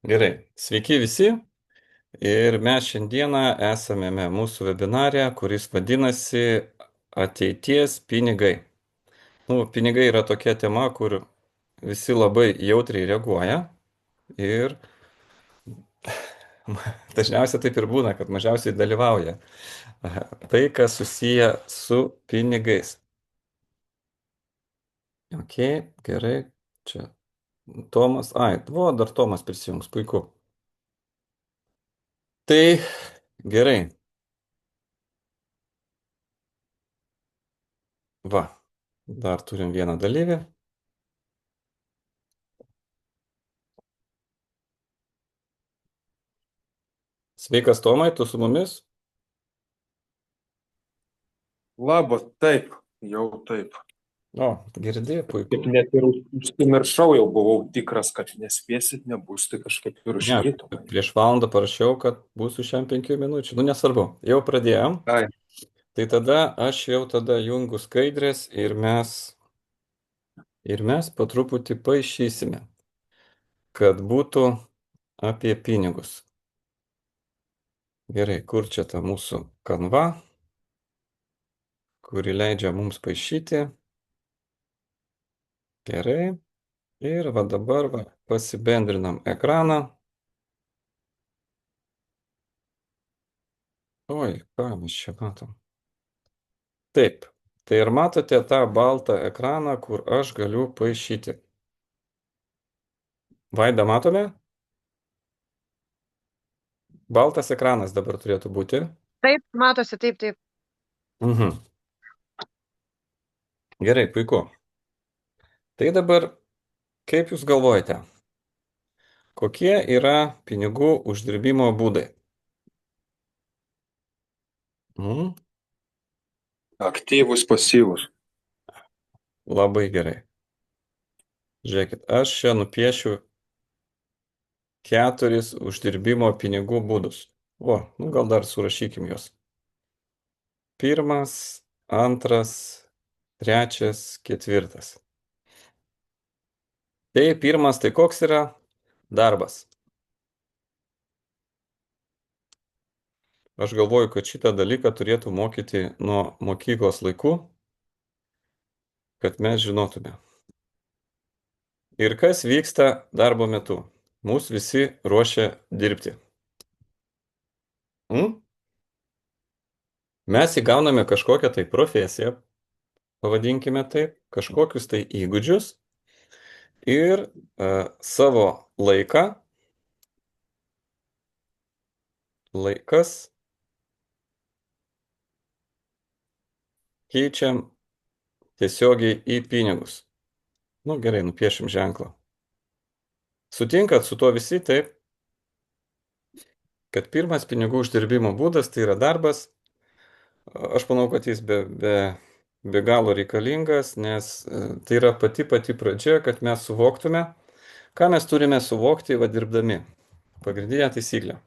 Gerai, sveiki visi ir mes šiandieną esame mūsų webinare, kuris vadinasi Ateities pinigai. Pinigai yra tokia tema, kur visi labai jautriai reaguoja ir dažniausiai taip ir būna, kad mažiausiai dalyvauja. Tai, kas susiję su pinigais. Ok, gerai, čia Tomas, dar Tomas prisijungs, puiku. Tai gerai, va, dar turim vieną dalyvį. Sveikas Tomai, tu su mumis? Labas, taip, jau taip. O, girdi, Kaip puiku. net ir užsimiršau, jau buvau tikras, kad nespėsit, nebus, tai kažkaip ir Ne, užkrito mane. prieš valandą parašiau, kad būsiu šiam 5 minučių. Nesvarbu, jau pradėjom. Ai, Tai tada aš jau tada jungu skaidrės ir mes po truputį paišysime, kad būtų apie pinigus. Gerai, kur čia ta mūsų kanva, kuri leidžia mums paišyti. Gerai. Ir va dabar pasibendrinam ekraną. Oi, ką mes čia matom? Taip, tai ir matote tą baltą ekraną, kur aš galiu paišyti. Vaida, matome? Baltas ekranas dabar turėtų būti. Taip, matosi, taip, taip. Mhm. Gerai, puiku. Tai dabar, kaip Jūs galvojate, kokie yra pinigų uždirbimo būdai? Mhm. aktyvus, pasyvus. Labai gerai. Žiūrėkit, aš čia nupiešiu 4 uždirbimo pinigų būdus. Gal dar surašykim juos. Pirmas, antras, trečias, ketvirtas. Tai pirmas, tai koks yra darbas? Aš galvoju, kad šitą dalyką turėtų mokyti nuo mokyklos laikų, kad mes žinotume. Ir kas vyksta darbo metu? Mūsų visi ruošia dirbti. Mes įgauname kažkokią tai profesiją, pavadinkime taip, kažkokius tai įgūdžius ir savo laikas keičiam tiesiogiai į pinigus. Gerai, nupiešim ženklą. Sutinkat su tuo visi taip, kad pirmas pinigų uždirbimo būdas tai yra darbas. Aš manau, kad jis be galo reikalingas, nes tai yra pati pradžia, kad mes suvoktume, ką mes turime suvokti dirbdami. Pagrindinė taisyklė.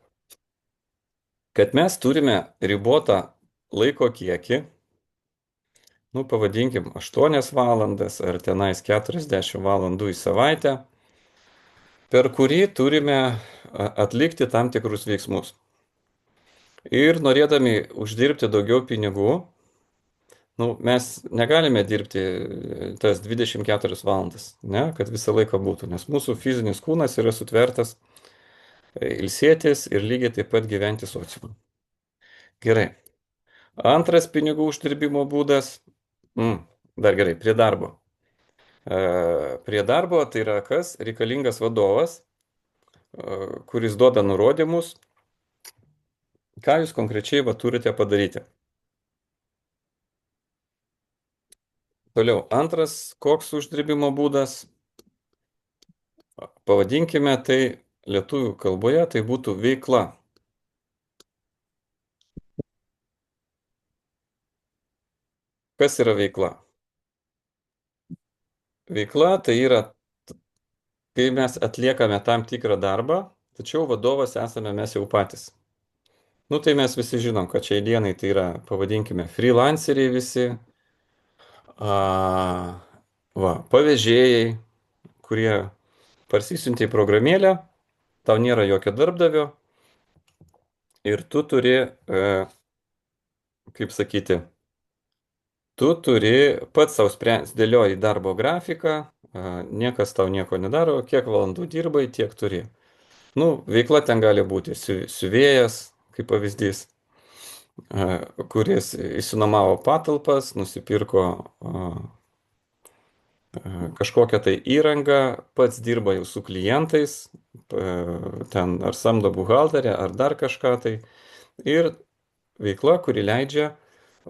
Kad mes turime ribotą laiko kiekį, pavadinkim 8 valandas ar tenais 40 valandų į savaitę, per kurį turime atlikti tam tikrus veiksmus. Ir norėdami uždirbti daugiau pinigų, mes negalime dirbti tas 24 valandas, ne, kad visą laiką būtų, nes mūsų fizinis kūnas yra sutvertas ilsėtis ir lygiai taip pat gyventi sociumą. Gerai. Antras pinigų uždirbimo būdas, dar gerai, prie darbo. Prie darbo tai yra kas? Reikalingas vadovas, kuris duoda nurodymus, ką jūs konkrečiai turite padaryti. Toliau, antras koks uždirbimo būdas, pavadinkime tai lietuvių kalboje, tai būtų veikla. Kas yra veikla? Veikla tai yra, kai mes atliekame tam tikrą darbą, tačiau vadovas esame mes jau patys. Tai mes visi žinom, kad šiai dienai tai yra, pavadinkime, freelanceriai visi, pavėžėjai, kurie parsisiuntė į programėlę tau nėra jokio darbdavio ir tu turi, kaip sakyti, tu turi pats savo dėlioji darbo grafiką, niekas tau nieko nedaro, kiek valandų dirbai, tiek turi. Nu, veikla ten gali būti siuvėjas, kaip pavyzdys, kuris išsinuomavo patalpas, nusipirko kažkokią tai įrangą, pats dirba jau su klientais, ten ar samdo buhalterę, ar dar kažką tai. Ir veikla, kuri leidžia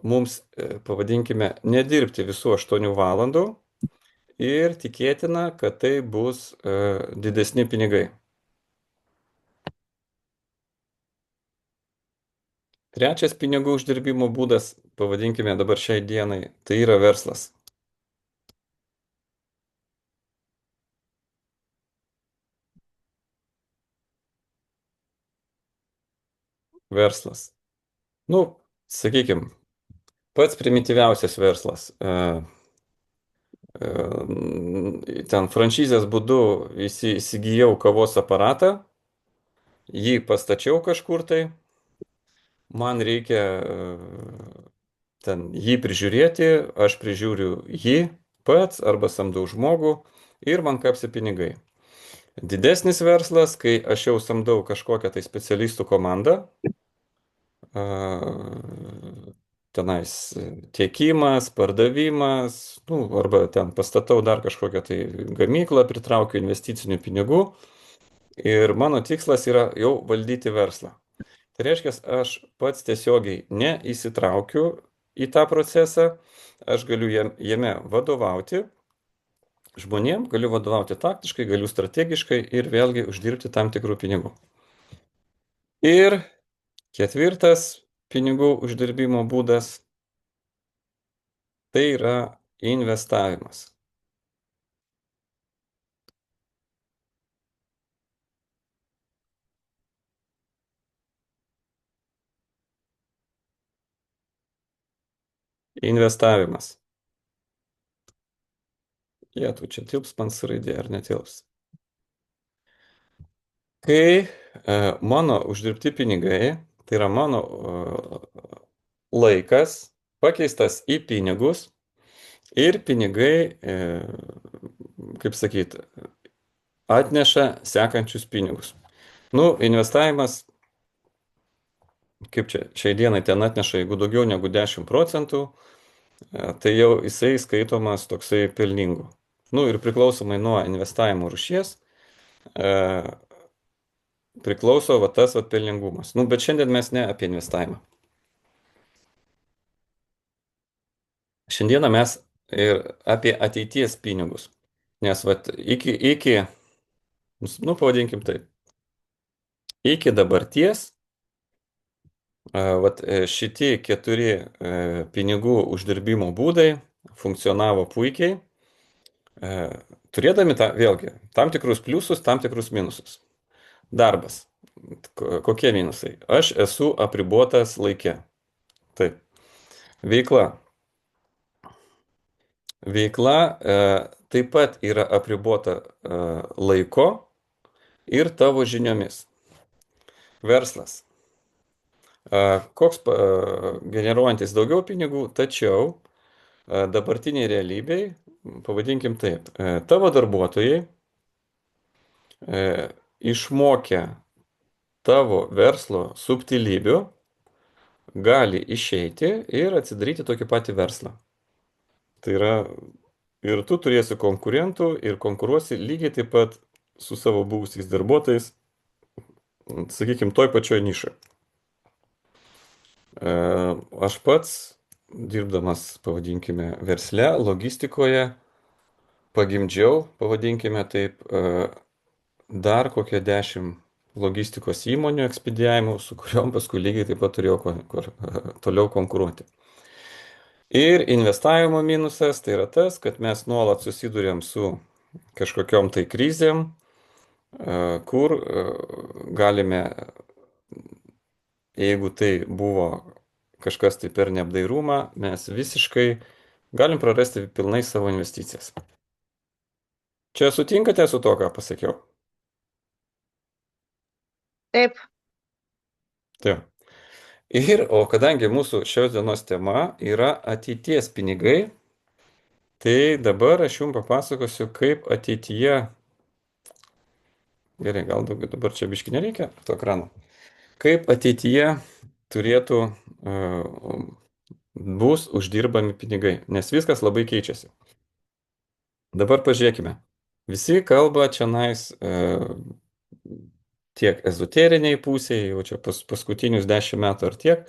mums, pavadinkime, nedirbti visų 8 valandų ir tikėtina, kad tai bus didesni pinigai. Trečias pinigų uždirbimo būdas, pavadinkime dabar šiai dienai, tai yra verslas. Verslas. Nu, sakykime, pats primityviausias verslas. Ten franšizės būdu įsigijau kavos aparatą, jį pastačiau kažkur tai, man reikia ten jį prižiūrėti, aš prižiūriu jį pats arba samdau žmogų ir man kapsi pinigai. Didesnis verslas, kai aš jau samdau kažkokią tai specialistų komandą, tenais tiekimas, pardavimas, nu, arba ten pastatau dar kažkokią tai gamyklą, pritraukiu investicinių pinigų ir mano tikslas yra jau valdyti verslą. Tai reiškia, aš pats tiesiogiai neįsitraukiu į tą procesą, aš galiu jame vadovauti žmonėm, galiu vadovauti taktiškai, galiu strategiškai ir vėlgi uždirbti tam tikrų pinigų. Ir ketvirtas pinigų uždirbimo būdas tai yra investavimas. Investavimas. Jėtų, čia tilps man su raidė ar netilps. Kai mano uždirbti pinigai, tai yra mano laikas pakeistas į pinigus ir pinigai, kaip sakyti, atneša sekančius pinigus. Nu, investavimas, kaip čia, šiai dienai ten atneša, jeigu daugiau negu 10%, tai jau jisai skaitomas toksai pelningu. Nu, ir priklausomai nuo investavimo rūšies, priklauso va tas va pelningumas. Nu, bet šiandien mes ne apie investavimą. Šiandieną mes ir apie ateities pinigus. Nes vat iki nu, pavadinkim taip, iki dabarties, vat šitie 4 pinigų uždirbimo būdai funkcionavo puikiai, turėdami vėlgi tam tikrus pliusus, tam tikrus minusus. Darbas. Kokie minusai? Aš esu apribotas laike. Taip. Veikla. Veikla taip pat yra apribota laiko ir tavo žiniomis. Verslas. Koks generuojantis daugiau pinigų, tačiau dabartiniai realybei, pavadinkim taip, tavo darbuotojai išmokę tavo verslo subtilybių gali išeiti ir atsidaryti tokį patį verslą. Tai yra, ir tu turėsi konkurentų ir konkuruosi lygiai taip pat su savo buvusiais darbuotojais, sakykime, toj pačioj nišoje. Aš pats, dirbdamas, pavadinkime, versle, logistikoje, pagimdžiau, pavadinkime taip, dar kokią 10 logistikos įmonių ekspedijavimų, su kuriuom paskui lygiai taip pat turėjau toliau konkuruoti. Ir investavimo minusas tai yra tas, kad mes nuolat susidurėm su kažkokiom tai krizėm, kur galime, jeigu tai buvo kažkas tai per neapdairumą, mes visiškai galim prarasti pilnai savo investicijas. Čia sutinkate su to, ką pasakiau? Taip. Tai. O kadangi mūsų šios dienos tema yra ateities pinigai, tai dabar aš jums papasakosiu, kaip ateityje. Gerai, gal dabar čia biški nereikia to ekrano. Kaip ateityje turėtų bus uždirbami pinigai, nes viskas labai keičiasi. Dabar pažiūrėkime. Visi kalba čia tiek ezoteriniai pusėje, jau čia paskutinius 10 metų ar tiek,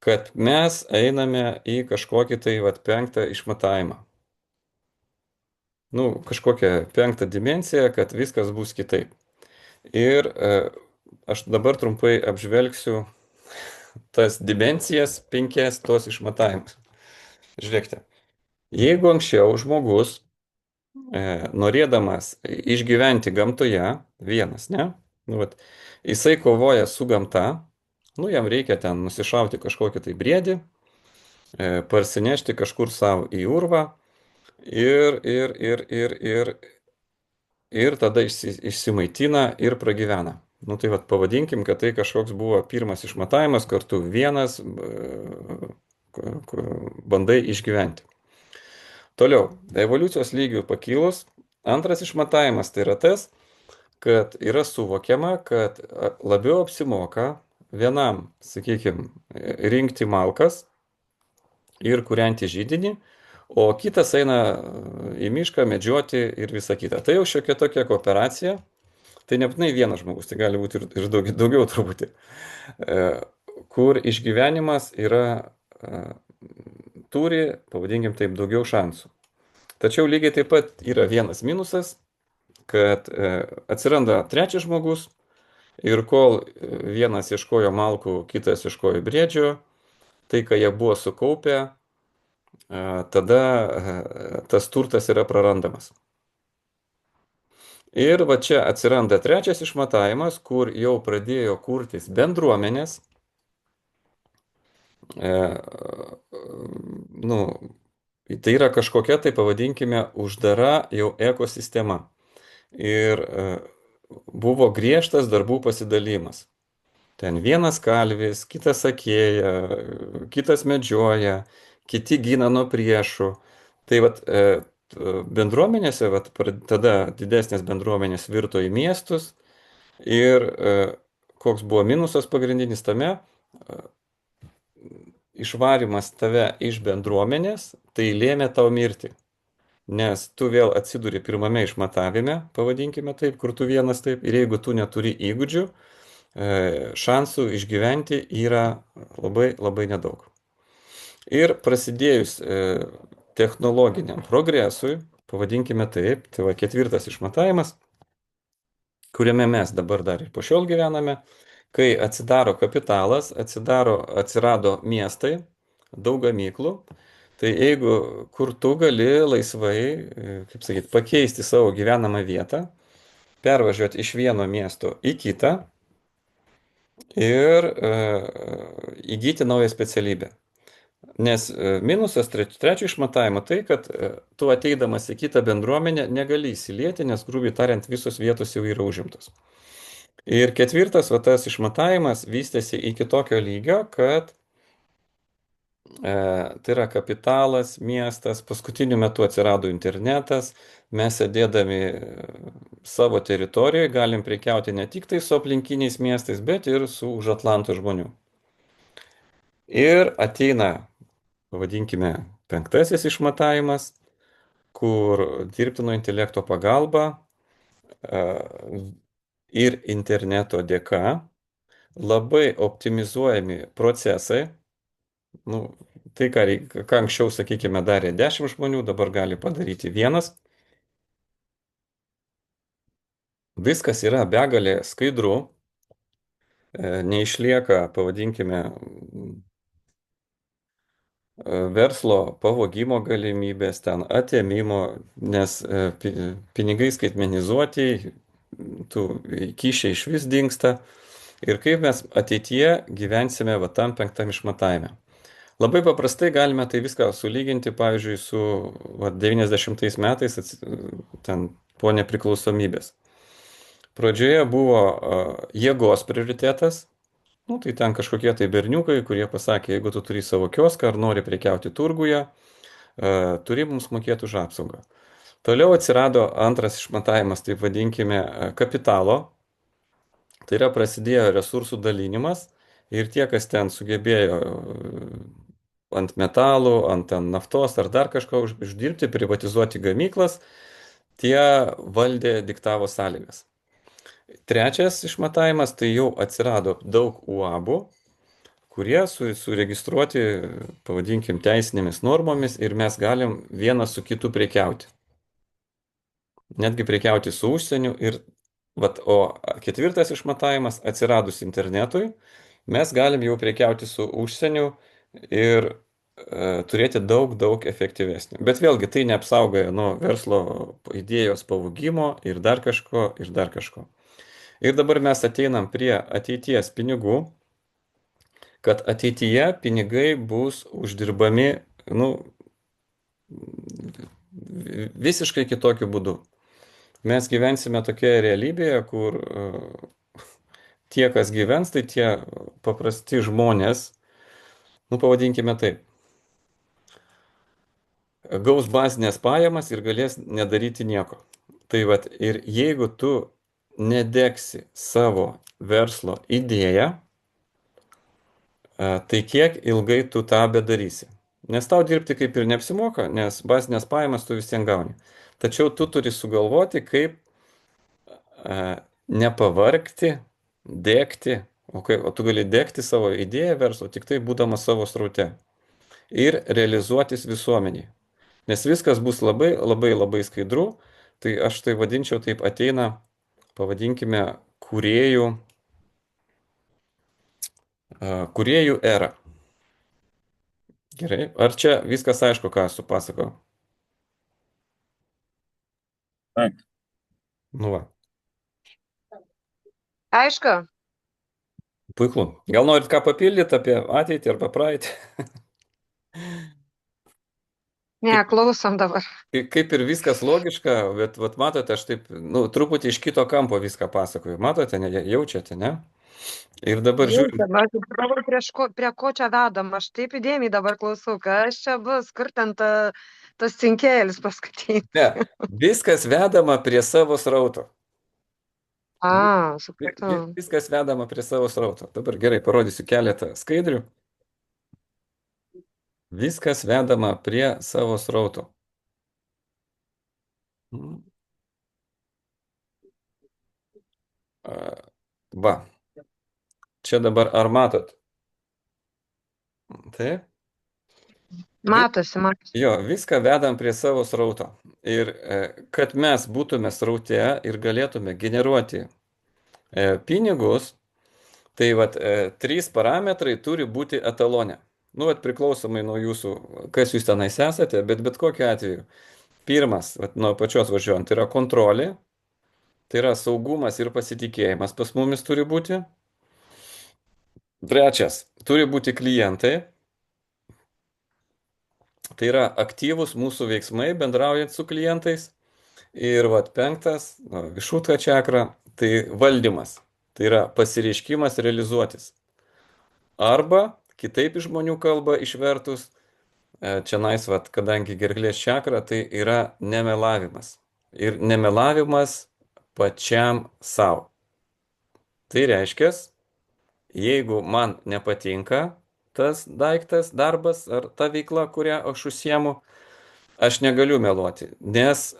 kad mes einame į kažkokį tai penktą išmatavimą. Nu, kažkokią penktą dimensiją, kad viskas bus kitaip. Ir aš dabar trumpai apžvelgsiu tas dimensijas, 5 tos išmatavimus. Žiūrėkite, jeigu anksčiau žmogus, norėdamas išgyventi gamtoje, vienas, ne? Nu, jisai kovoja su gamta, nu, jam reikia ten nusišauti kažkokį tai briedį, parsinešti kažkur savo į urvą ir tada išsimaitina ir pragyvena. Nu, tai pavadinkim, kad tai kažkoks buvo pirmas išmatavimas, kartu vienas bandai išgyventi. Toliau, evoliucijos lygių pakilus, antras išmatavimas tai yra tas, kad yra suvokiama, kad labiau apsimoka vienam, sakykime, rinkti malkas ir kūrenti židinį, o kitas eina į mišką medžioti ir visa kita. Tai jau šiokia tokia kooperacija. Tai nebūtinai vienas žmogus, tai gali būti ir daugiau truputį, kur išgyvenimas turi, pavadinkim taip, daugiau šansų. Tačiau lygiai taip pat yra vienas minusas, kad atsiranda trečias žmogus ir kol vienas ieškojo malkų, kitas ieškojo briedžio, tai, ką jie buvo sukaupę, tada tas turtas yra prarandamas. Ir va čia atsiranda trečias išmatavimas, kur jau pradėjo kurtis bendruomenės. Nu, tai yra kažkokia, tai pavadinkime, uždara jau ekosistema. Ir buvo griežtas darbų pasidalymas. Ten vienas kalvis, kitas sakėja, kitas medžioja, kiti gina nuo priešų. Tai bendruomenėse, tada didesnės bendruomenės virto į miestus ir koks buvo minusas pagrindinis tame, išvarimas tave iš bendruomenės, tai lėmė tau mirti. Nes tu vėl atsiduri pirmame išmatavime, pavadinkime taip, kur tu vienas taip, ir jeigu tu neturi įgūdžių, šansų išgyventi yra labai, labai nedaug. Ir prasidėjus technologiniam progresui, pavadinkime taip, tai ketvirtas išmatavimas, kuriame mes dabar dar ir po šiol gyvename, kai atsidaro kapitalas, atsirado miestai, daug gamyklų, tai jeigu kur tu gali laisvai, kaip sakyti, pakeisti savo gyvenamą vietą, pervažiuoti iš vieno miesto į kitą ir įgyti naują specialybę. Nes minusas trečio išmatavimo tai, kad tu ateidamas į kitą bendruomenę negali įsilieti, nes grubiai tariant visos vietos jau yra užimtos. Ir ketvirtas, tas išmatavimas vystėsi iki tokio lygio, kad tai yra kapitalas, miestas, paskutiniu metu atsirado internetas, mes sėdėdami savo teritorijoje galim prekiauti ne tik tai su aplinkiniais miestais, bet ir su už Atlanto žmonių. Ir ateina, pavadinkime, penktasis išmatavimas, kur dirbtino intelekto pagalba ir interneto dėka labai optimizuojami procesai. Nu, tai, ką anksčiau, sakykime, darė 10 žmonių, dabar gali padaryti vienas. Viskas yra begalė skaidru, neišlieka, pavadinkime, verslo pavogimo galimybės, ten atėmimo, nes pinigai skaitmenizuoti, tų kyšiai iš vis dingsta. Ir kaip mes ateityje gyvensime tam penktam išmatavime. Labai paprastai galime tai viską sulyginti, pavyzdžiui, su 90 metais ten po nepriklausomybės. Pradžioje buvo jėgos prioritetas. Nu, tai ten kažkokie tai berniukai, kurie pasakė, jeigu tu turi savo kioską ar nori prekiauti turguje, turi mums mokėti už apsaugą. Toliau atsirado antras išmatavimas, taip vadinkime, kapitalo. Tai yra prasidėjo resursų dalinimas ir tie, kas ten sugebėjo ant metalų, ant ten naftos ar dar kažko uždirbti, privatizuoti gamyklas, tie valdė, diktavo sąlygas. Trečias išmatavimas, tai jau atsirado daug UABų, kurie suregistruoti, pavadinkim, teisinėmis normomis ir mes galim vienas su kitu prekiauti. Netgi prekiauti su užsieniu ir, vat, o ketvirtas išmatavimas, atsiradus internetui, mes galim jau prekiauti su užsieniu ir turėti daug, daug efektyvesnį. Bet vėlgi tai neapsaugoja nuo verslo idėjos pavogimo ir dar kažko, ir dar kažko. Ir dabar mes ateinam prie ateities pinigų, kad ateityje pinigai bus uždirbami, nu, visiškai kitokiu būdu. Mes gyvensime tokioje realybėje, kur tie, kas gyvens, tai tie paprasti žmonės, nu, pavadinkime taip, gaus bazinės pajamas ir galės nedaryti nieko. Tai vat, ir jeigu tu nedegsi savo verslo idėją, tai kiek ilgai tu tą bedarysi? Nes tau dirbti kaip ir neapsimoka, nes bazinės pajamas tu vis tiek gauni. Tačiau tu turi sugalvoti, kaip nepavargti, degti, o tu gali degti savo idėją verslo tik tai būdamas savo sraute ir realizuotis visuomeniai. Nes viskas bus labai, labai, labai skaidru, tai aš tai vadinčiau, taip ateina, pavadinkime, kūrėjų era. Gerai, ar čia viskas aišku, ką aš supasakau? Taip. Nu va, Aišku, puiku. Gal norit ką papildyti apie ateitį arba praeitį? ne, klausom dabar. Kaip ir viskas logiška, bet vat, matote, aš taip, nu, truputį iš kito kampo viską pasakoju. Matote, ne, jaučiate, ne? Ir dabar žiūrim. Dabar prie ko čia vedam? Aš taip įdėmiai dabar klausau, kas čia bus, kur ten tas cinkėlis paskutinis. Ne, viskas vedama prie savo srauto. Supratau. Viskas vedama prie savo srauto. Dabar gerai, parodysiu keletą skaidrių. Viskas vedama prie savo srauto. Va. Čia dabar ar matot? Taip. Matosi. Jo, viską vedam prie savo srauto. Ir kad mes būtume sraute ir galėtume generuoti pinigus, tai vat, trys parametrai turi būti etalone. Nu, vat, priklausomai nuo jūsų, kas jūs tenais esate, bet kokiu atveju. Pirmas, vat, nuo pačios važiuojant, tai yra kontrolė, tai yra saugumas ir pasitikėjimas pas mumis turi būti. Trečias, turi būti klientai. Tai yra aktyvus mūsų veiksmai bendraujant su klientais. Ir vat, penktas, višutka čakra, tai valdymas. Tai yra pasireiškimas realizuotis. Arba, kitaip iš žmonių kalbą išvertus, čia nais, vat, kadangi gerklės čakra, tai yra nemelavimas. Ir nemelavimas pačiam savo. Tai reiškia, jeigu man nepatinka tas daiktas, darbas ar ta veikla, kurią aš užsiemu, aš negaliu meluoti, nes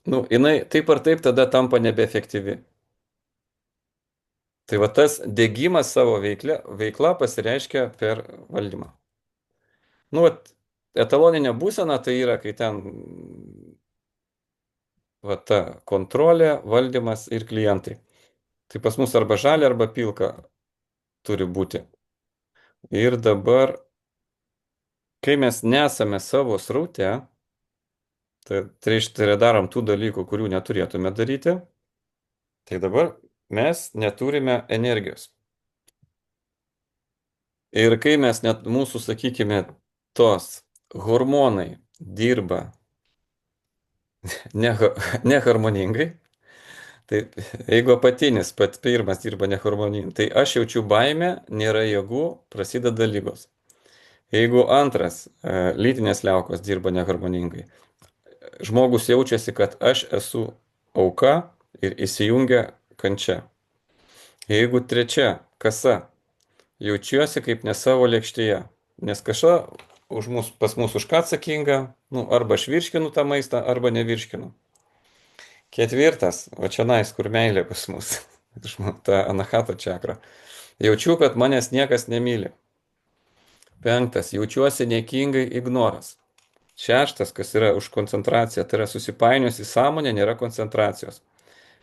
nu, jinai taip ar taip tada tampa nebeefektyvi. Tai va tas degimas savo veikla pasireiškia per valdymą. Nu, vat, etaloninė būsena tai yra, kai ten va ta kontrolė, valdymas ir klientai. Tai pas mus arba žalia, arba pilka turi būti. Ir dabar, kai mes nesame savo sraute, tai yra darom tų dalykų, kurių neturėtume daryti, tai dabar mes neturime energijos. Ir kai mes net mūsų, sakykime, tos hormonai dirba neharmoningai, Tai jeigu apatinis pats pirmas dirba neharmoningai, tai aš jaučiu baimę, nėra jėgų, prasideda lygos. Jeigu antras lytinės liaukos dirba neharmoningai, žmogus jaučiasi, kad aš esu auka ir įsijungia kančia. Jeigu trečia kasa, jaučiuosi kaip ne savo lėkštėje, nes kažka pas mus už ką atsakinga, nu, arba aš virškinu tą maistą, arba nevirškinu. Ketvirtas, o čia nais, kur meilė pas mus, ta anahato čakra. Jaučiu, kad manęs niekas nemyli. Penktas, jaučiuosi niekingai ignoras. Šeštas, kas yra už koncentraciją, tai yra susipainios į sąmonę, nėra koncentracijos.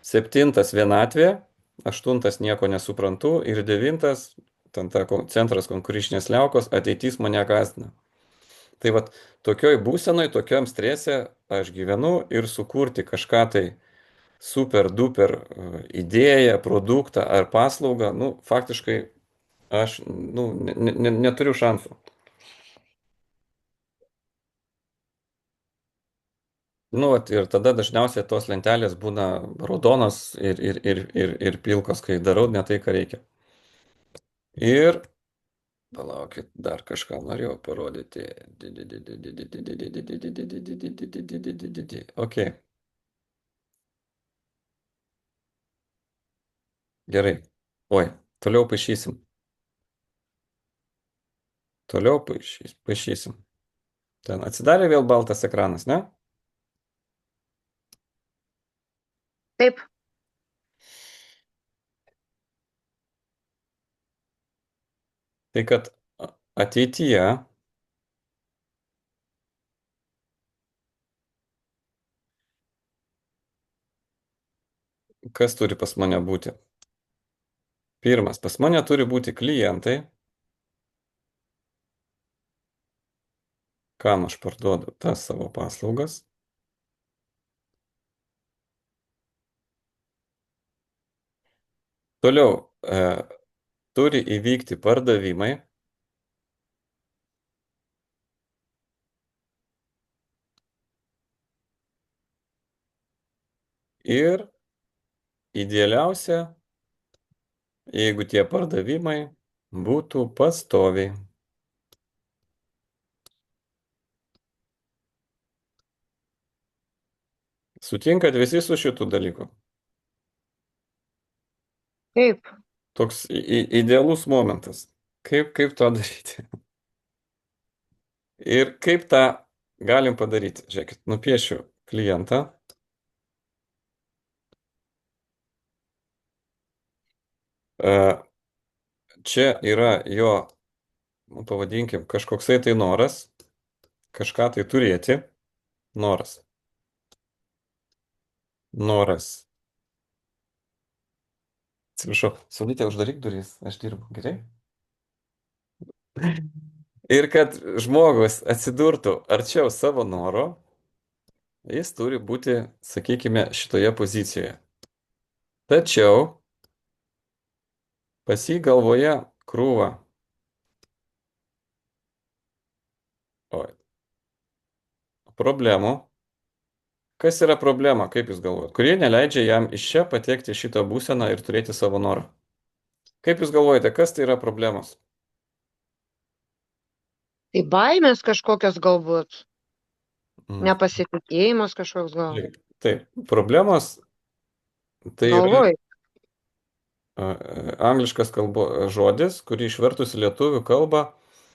Septintas, vienatvė. Aštuntas, nieko nesuprantu. Ir devintas, ten ta centras konkurencinės liaukos, ateitis mane gąsdina. Tai vad, tokioj būsenoj, tokiam strese aš gyvenu ir sukurti kažką tai super duper idėją, produktą ar paslaugą, nu, faktiškai aš nu, neturiu šansų. Nu, vat, ir tada dažniausiai tos lentelės būna raudonos ir pilkos, kai darau ne tai, ką reikia. Ir palaukit, dar kažką norėjau parodyti. Ok, gerai. Oi, toliau pašysim. Toliau pašysim. Ten atsidarė vėl baltas ekranas, ne? Taip, Tai kad ateityje kas turi pas mane būti? Pirmas, pas mane turi būti klientai, kam aš parduodu tas savo paslaugas. Toliau turi įvykti pardavimai. Ir idealiausia, jeigu tie pardavimai būtų pastoviai. Sutinkat visi su šitų dalykų? taip. Toks idealus momentas. Kaip to daryti? Ir kaip tą galim padaryti? Žiūrėkit, nupiešiu klientą. Čia yra jo, nu, pavadinkim, kažkoksai tai noras, kažką tai turėti. Noras. Noras. Atsiprašau, saulytė, uždaryk duris, aš dirbu, gerai? Ir kad žmogus atsidurtų arčiau savo noro, jis turi būti, sakykime, šitoje pozicijoje. Tačiau pas jį galvoje krūva. Oi. Problemų. Kas yra problema, kaip jūs galvojate? Kurie neleidžia jam iš čia patekti šitą būseną ir turėti savo norą? Kaip jūs galvojate, kas tai yra problemos? Tai baimės kažkokios galbūt, Mm. nepasitikėjimas kažkoks gal. Žiūrėkit, taip, problemos tai yra Galvoj. angliškas žodis, kurį išvertus į lietuvių kalbą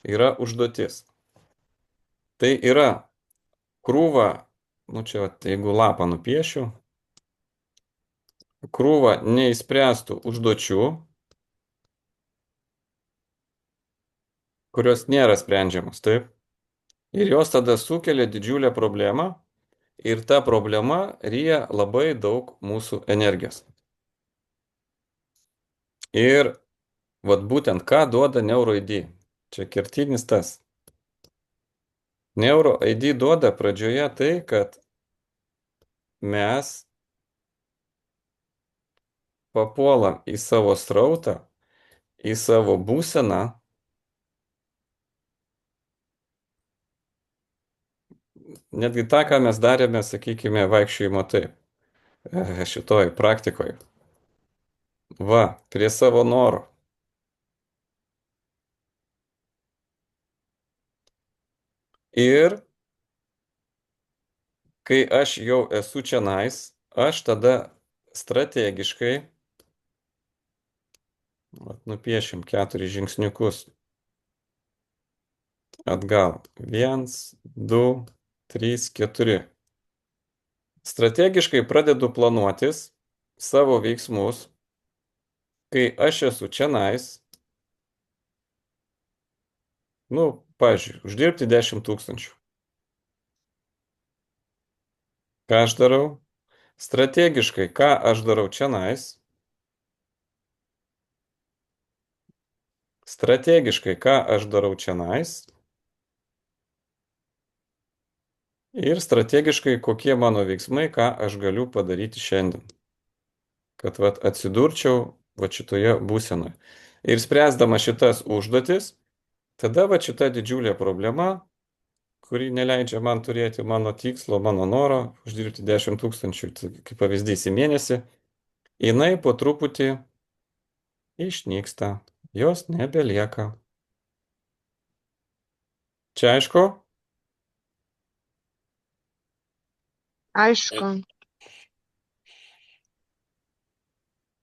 yra užduotis. Tai yra krūva, nu čia, jeigu lapą nupiešiu, krūva neįspręstų užduočių, kurios nėra sprendžiamos, taip? Ir jos tada sukelia didžiulę problemą ir ta problema ryja labai daug mūsų energijos. Ir vat būtent ką duoda NeuroID. Čia kertinis tas. NeuroID duoda pradžioje tai, kad mes papuolam į savo srautą, į savo būseną, netgi tą, ką mes darėme, sakykime, vaikščiojimo taip. šitoj praktikoj. Va, prie savo noro. Ir kai aš jau esu čionais, aš tada strategiškai, vat, nupiešim 4 žingsniukus atgal. 1, 2, 3, 4. Strategiškai pradedu planuotis savo veiksmus, kai aš esu čionais, pavyzdžiui, uždirbti 10 000. Ką aš darau? Strategiškai, ką aš darau čionais? Strategiškai, ką aš darau čionais? Ir strategiškai, kokie mano veiksmai, ką aš galiu padaryti šiandien. Kad vat, atsidurčiau vat, šitoje būsenoje. Ir spręsdama šitas užduotis, tada vat, šita didžiulė problema, kuri neleidžia man turėti mano tikslo, mano noro, uždirbti 10 000, kaip pavyzdys, į mėnesį, jinai po truputį išnyksta, jos nebelieka. Čia aišku? Aišku.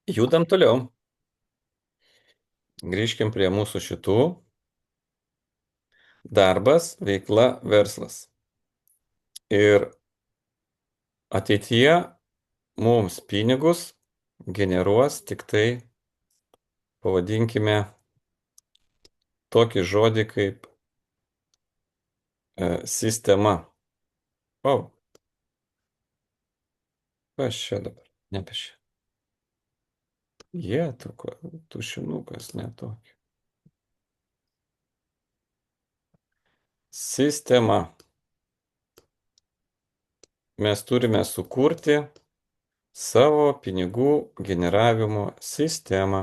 Judam toliau. Grįžkim prie mūsų šitų. Darbas, veikla, verslas. Ir ateityje mums pinigus generuos tik tai, pavadinkime, tokį žodį kaip sistema. O, kas čia dabar? Nepešė. Jie, tušinukas netokį. Sistema. Mes turime sukurti savo pinigų generavimo sistemą,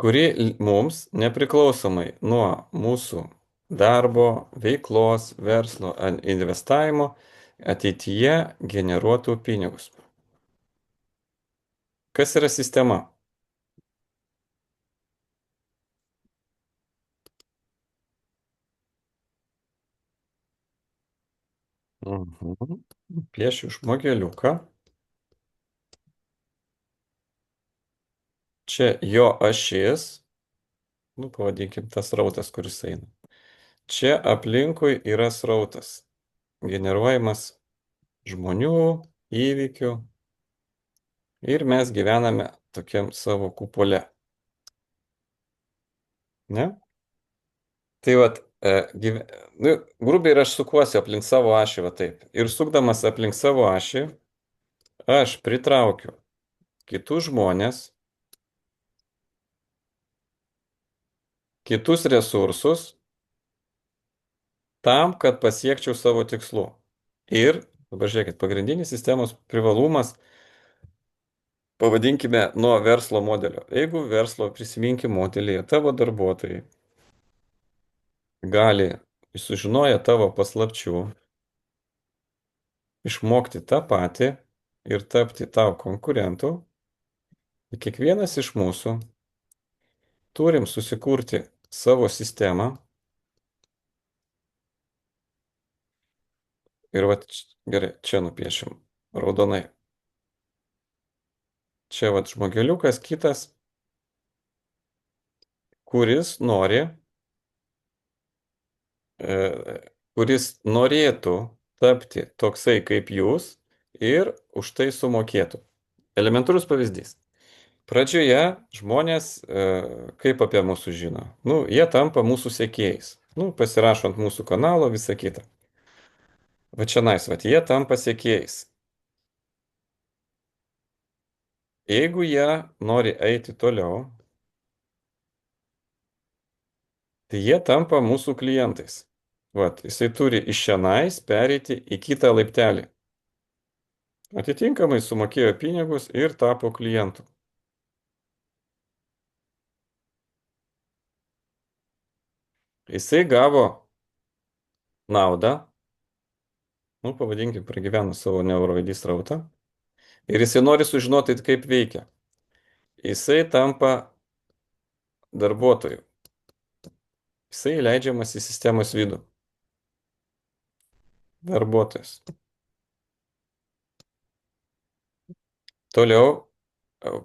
kuri mums nepriklausomai nuo mūsų darbo, veiklos, verslo ar investavimo ateityje generuotų pinigus. Kas yra sistema? Piešiu žmogeliuką. Čia jo ašis, pavadinkim tas srautas, kuris eina. Čia aplinkui yra srautas, generuojamas žmonių, įvykių ir mes gyvename tokiam savo kupole. Ne? Tai vat, grubiai ir aš sukuosi aplink savo ašį, va taip. Ir sukdamas aplink savo ašį, aš pritraukiu kitus žmonės, kitus resursus, tam, kad pasiekčiau savo tikslų. Ir, dabar žiūrėkit, pagrindinis sistemos privalumas, pavadinkime, nuo verslo modelio. Jeigu verslo, prisiminkim modelėje, tavo darbuotojai gali, sužinoję tavo paslapčių, išmokti tą patį ir tapti tau konkurentu, kiekvienas iš mūsų turim susikurti savo sistemą. Ir vat, gerai, čia nupiešim raudonai. Čia vat žmogeliukas kitas, kuris nori, kuris norėtų tapti toksai kaip jūs ir už tai sumokėtų. Elementarus pavyzdys. Pradžioje žmonės, kaip apie mūsų žino, jie tampa mūsų sekėjais. Pasirašo ant mūsų kanalo, visą kitą. Va čia jie tampa sekėjais. Jeigu jie nori eiti toliau, tai jie tampa mūsų klientais. Vat, jisai turi iš šianais pereiti į kitą laiptelį. Atitinkamai sumokėjo pinigus ir tapo klientu. Jisai gavo naudą, nu, pavadinkim, pragyveno savo neuroidį srautą ir jisai nori sužinoti, kaip veikia. Jisai tampa darbuotoju. Jisai įleidžiamas į sistemos vidų. Darbuotojas. Toliau,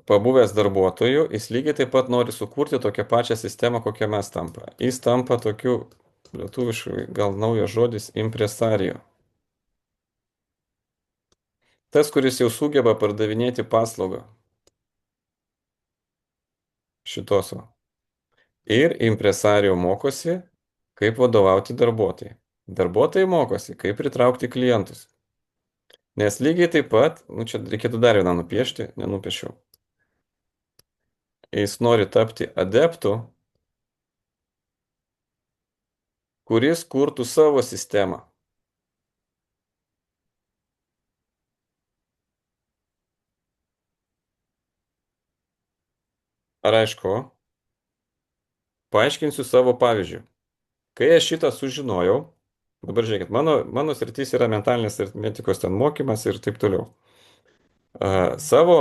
pabuvęs darbuotoju, jis lygiai taip pat nori sukurti tokią pačią sistemą, kokią mes tampa. Jis tampa tokiu, lietuviškai gal naujas žodis, impresario. Tas, kuris jau sugeba pardavinėti paslaugą šitos va. Ir impresario mokosi, kaip vadovauti darbuotojai. Darbuotojai mokosi, kaip pritraukti klientus. Nes lygiai taip pat, nu čia reikėtų dar vieną nupiešti, nenupiešiau. Jis nori tapti adeptu, kuris kurtų savo sistemą. Ar aišku? Paaiškinsiu savo pavyzdžių. Kai aš šitą sužinojau, dabar žiūrėkit, mano sritis yra mentalinės aritmetikos ten mokymas ir taip toliau. Savo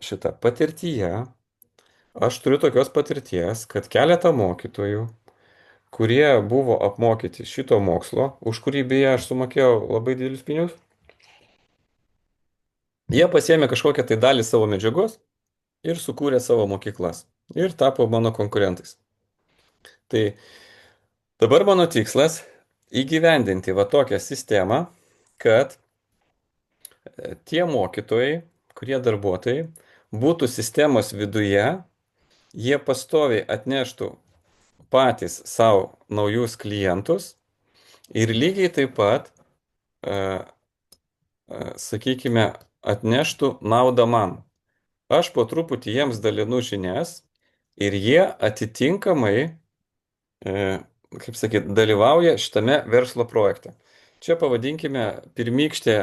šitą patirtyje, aš turiu tokios patirties, kad keletą mokytojų, kurie buvo apmokyti šito mokslo, už kurį beje aš sumokėjau labai didelius pinigus, jie pasiėmė kažkokią tai dalį savo medžiagos ir sukūrė savo mokyklas. Ir tapo mano konkurentais. Tai dabar mano tikslas įgyvendinti va tokią sistemą, kad tie mokytojai, kurie darbuotojai, būtų sistemos viduje, jie pastoviai atneštų patys savo naujus klientus ir lygiai taip pat, sakykime, atneštų naudą man. Aš po truputį jiems dalinu žinias ir jie atitinkamai, kaip sakyt, dalyvauja šitame verslo projekte. Čia pavadinkime pirmykštė,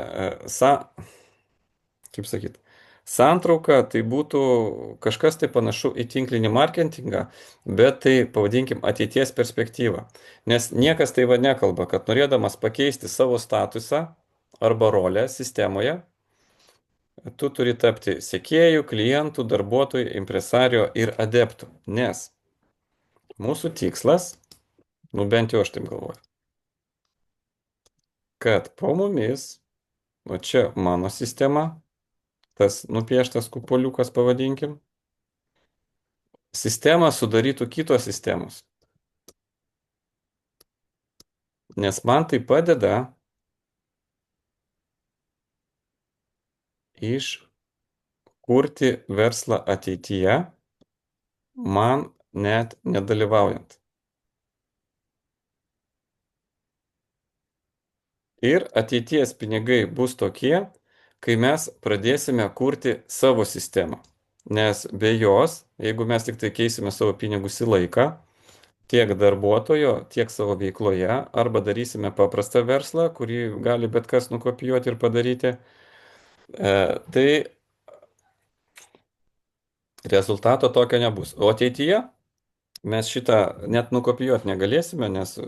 kaip sakyt, santrauka, tai būtų kažkas tai panašu į tinklinį marketingą, bet tai pavadinkim ateities perspektyvą. Nes niekas tai va nekalba, kad norėdamas pakeisti savo statusą arba rolę sistemoje, tu turi tapti sekėjų, klientų, darbuotojų, impresario ir adeptų. Nes mūsų tikslas, nu bent jau aš taip galvoju, kad po mumis, o čia mano sistema, tas nupieštas kupoliukas pavadinkim, sistemą sudarytų kitos sistemos. Nes man tai padeda iškurti verslą ateityje, man net nedalyvaujant. Ir ateities pinigai bus tokie, kai mes pradėsime kurti savo sistemą. Nes be jos, jeigu mes tik tai keisime savo pinigus į laiką, tiek darbuotojo, tiek savo veikloje, arba darysime paprastą verslą, kurį gali bet kas nukopijuoti ir padaryti, tai rezultato tokio nebus. O ateityje mes šitą net nukopijuoti negalėsime, nes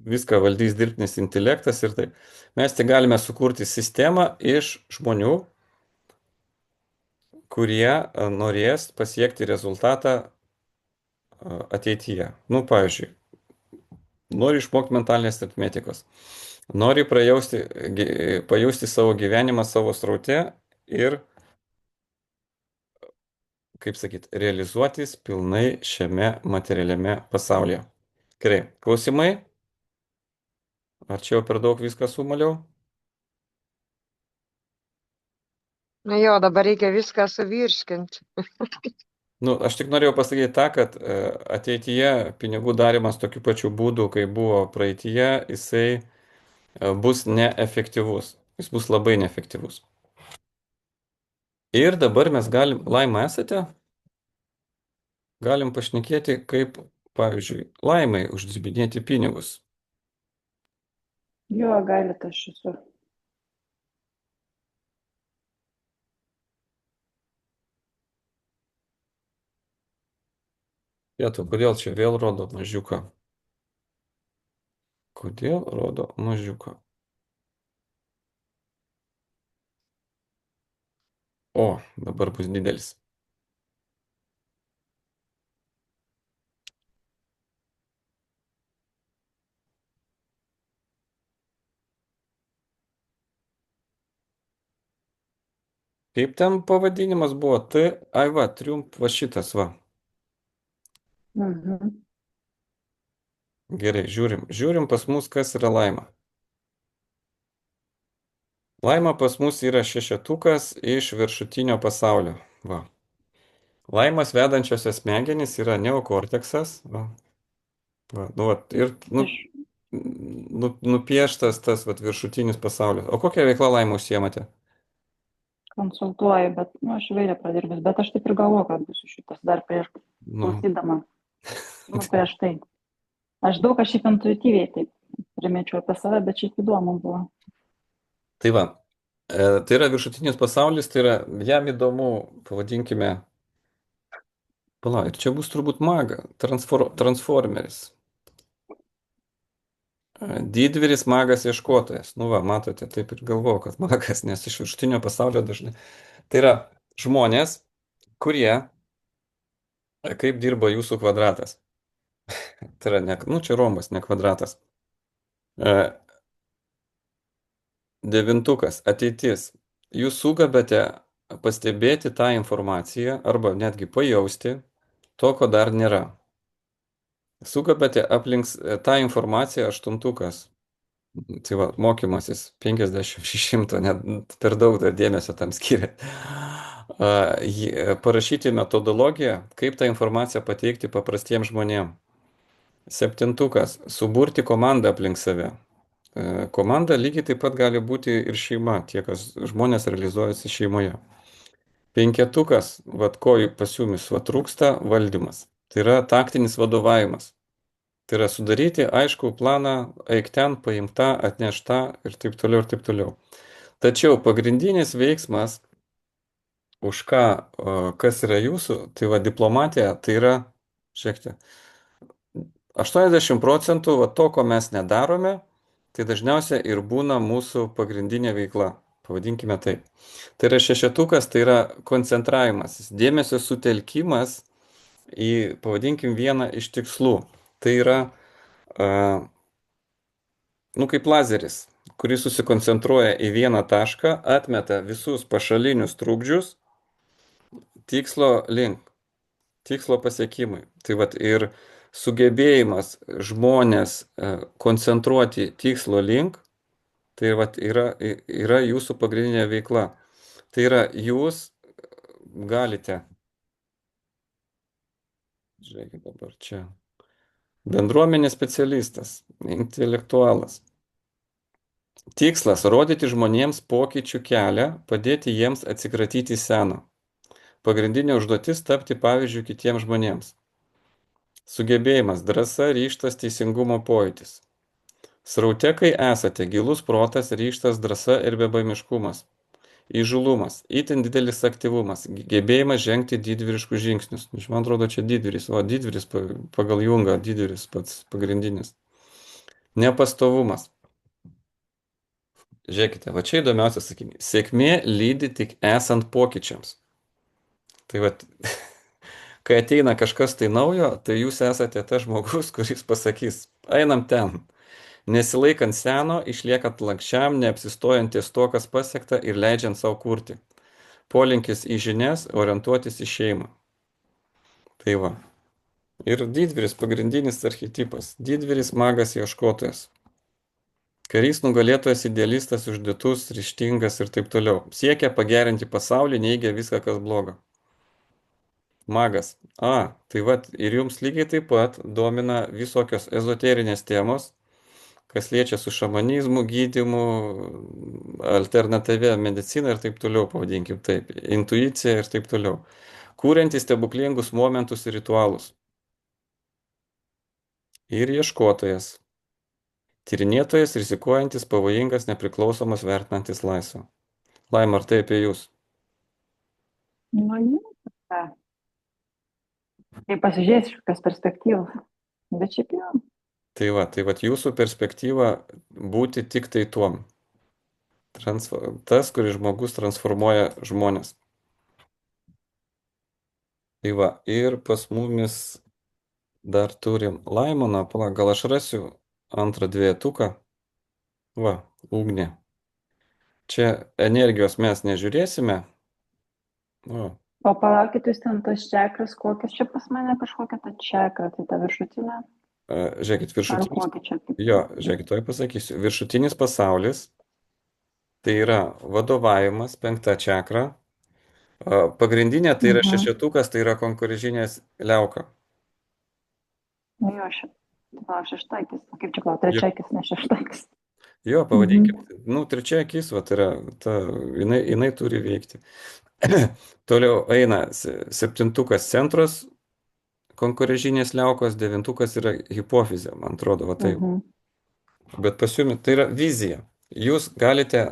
viską valdys dirbtinis intelektas ir taip. Mes tik galime sukurti sistemą iš žmonių, kurie norės pasiekti rezultatą ateityje. Nu, pavyzdžiui, nori išmokti mentalinės aritmetikos, nori pajausti savo gyvenimą savo sraute ir, kaip sakyt, realizuotis pilnai šiame materialiame pasaulyje. Gerai, klausimai? Ar čia jau per daug viską sumaliau? Na jo, dabar reikia viską suvirškinti. Nu, aš tik norėjau pasakyti tą, kad ateityje pinigų darimas tokiu pačiu būdu, kaip buvo praeityje, jisai bus neefektyvus. Jis bus labai neefektyvus. Ir dabar mes galim, Laima esate? Galim pašnekėti, kaip, pavyzdžiui, Laimai uždirbinėti pinigus. Jo, galite, aš esu. Vietu, kodėl čia vėl rodo mažiuką? Kodėl rodo mažiuką? O, dabar bus didelis. Kaip ten pavadinimas buvo? Ai va, triumf va šitas va. Mhm. Gerai, žiūrim. Žiūrim pas mus, kas yra laima. Laima pas mus yra šešetukas iš viršutinio pasaulio. Va. Laimas vedančiosios smegenys yra neokorteksas. Va. Va. Nu, va. Ir Aš nupieštas tas va, viršutinis pasaulis. O kokią veiklą laimą užsiemate? konsultuoju, bet, aš įvairią pradirbęs, bet aš taip ir galvoju, kad būsiu šitas dar prieš Nu, klausydama, prieš tai. Aš daug aš šiaip intuityviai taip primečiau apie save, bet šiaip įdomu buvo. tai va. Tai yra viršutinis pasaulis, tai yra jam įdomu, pavadinkime, pala, ir čia bus turbūt maga, transformeris. Didvyris magas ieškotojas. Nu va, matote, taip ir galvoju, kad magas, nes iš viršutinio pasaulio dažnai. Tai yra žmonės, kurie, kaip dirba jūsų kvadratas. Tai yra, ne, nu čia rombas, ne kvadratas. Devintukas, ateitis. Jūs sugebate pastebėti tą informaciją arba netgi pajausti to, ko dar nėra. Sugebate aplink tą informaciją aštuntukas. Tai va, mokymasis 50-100, net per daug dar dėmesio tam skiria. Parašyti metodologiją, kaip tą informaciją pateikti paprastiems žmonėms. Septintukas, suburti komandą aplink save. Komanda lygiai taip pat gali būti ir šeima, tie, kas žmonės realizuojasi šeimoje. Penketukas, vad ko pas jumis va, trūksta valdymas. Tai yra taktinis vadovavimas. Tai yra sudaryti aišku planą, eik ten, paimk tą, atneš tą ir taip toliau ir taip toliau. Tačiau pagrindinis veiksmas, už ką, kas yra jūsų, tai va diplomatija, tai yra, šiek tiek, 80% va, to, ko mes nedarome, tai dažniausiai ir būna mūsų pagrindinė veikla. Pavadinkime taip. Tai yra šešetukas, tai yra koncentravimas, dėmesio sutelkimas į, pavadinkim, vieną iš tikslų. Tai yra, nu, kaip lazeris, kuris susikoncentruoja į vieną tašką, atmeta visus pašalinius trukdžius tikslo link, tikslo pasiekimui. Tai vat ir sugebėjimas žmonės koncentruoti tikslo link, tai vat yra jūsų pagrindinė veikla. Tai yra jūs galite, žiūrėkit dabar čia, bendruomenės specialistas, intelektualas. Tikslas - rodyti žmonėms pokyčių kelią, padėti jiems atsikratyti seno. Pagrindinė užduotis - tapti pavyzdžių kitiems žmonėms. Sugebėjimas - drąsa, ryžtas, teisingumo pojūtis. Sraute, kai esate, gilus protas, ryžtas, drąsa ir bebaimiškumas. Įžūlumas, itin didelis aktyvumas, gebėjimas žengti didvyriškus žingsnius. Man atrodo, čia didvyris, o didvyris pagal Jungą, didvyris pats pagrindinis. Nepastovumas. Žiūrėkite, va čia įdomiausias sakinys. Sėkmė lydi tik esant pokyčiams. Tai va, kai ateina kažkas tai naujo, tai jūs esate tas žmogus, kuris pasakys, einam ten. Nesilaikant seno, išliekant lankščiam, neapsistojant ties to, kas pasiekta ir leidžiant savo kurti. Polinkis į žinias, orientuotis į šeimą. Tai va. Ir didvyris pagrindinis archetipas. Didvyris magas ieškotojas. Karys nugalėtojas, idealistas, uždėtus, ryžtingas ir taip toliau. Siekia pagerinti pasaulį, neigia viską, kas bloga. Magas. Tai va, ir jums lygiai taip pat domina visokios ezoterinės temos, kas liečia su šamanizmu, gydymu, alternatyvia medicina ir taip toliau, pavadinkim taip, intuicija ir taip toliau. Kūrentys stebuklingus momentus ir ritualus. Ir ieškotojas. Tyrinėtojas, rizikuojantis, pavojingas, nepriklausomas, vertinantis laisvą. Laima, ar tai apie jūs? Nu, ne. Tai pasižiūrėsi iš kokios perspektyvos. Bet šiaip jau. Tai va jūsų perspektyva būti tik tai tuom. Tas, kuris žmogus transformuoja žmonės. Tai va, ir pas mumis dar turim Laimoną, pala, gal aš rasiu antrą dviejetuką. Va, ugnė. Čia energijos mes nežiūrėsime. O, O palaukit, jūs ten tas čakras, kokias čia pas mane kažkokia ta čakra, tai ta viršutinė, žiūrėkit, ar viršutinis. kokia čia kaip? Jo, žiūrėkit, to pasakysiu. Viršutinis pasaulis tai yra vadovavimas, 5 čakra. Pagrindinė tai yra šešetukas, tai yra konkurencinės liauka. Nu jo, šeštakis, kaip čia klau, trečiakis, ne šeštakis. Jo, pavadinkim. Nu, trečia akis, va, tai yra, jinai turi veikti. Toliau eina septintukas centras konkurencinės liaukos, devintukas yra hipofizė, man atrodo, va taip. Bet pas jumi tai yra vizija. Jūs galite,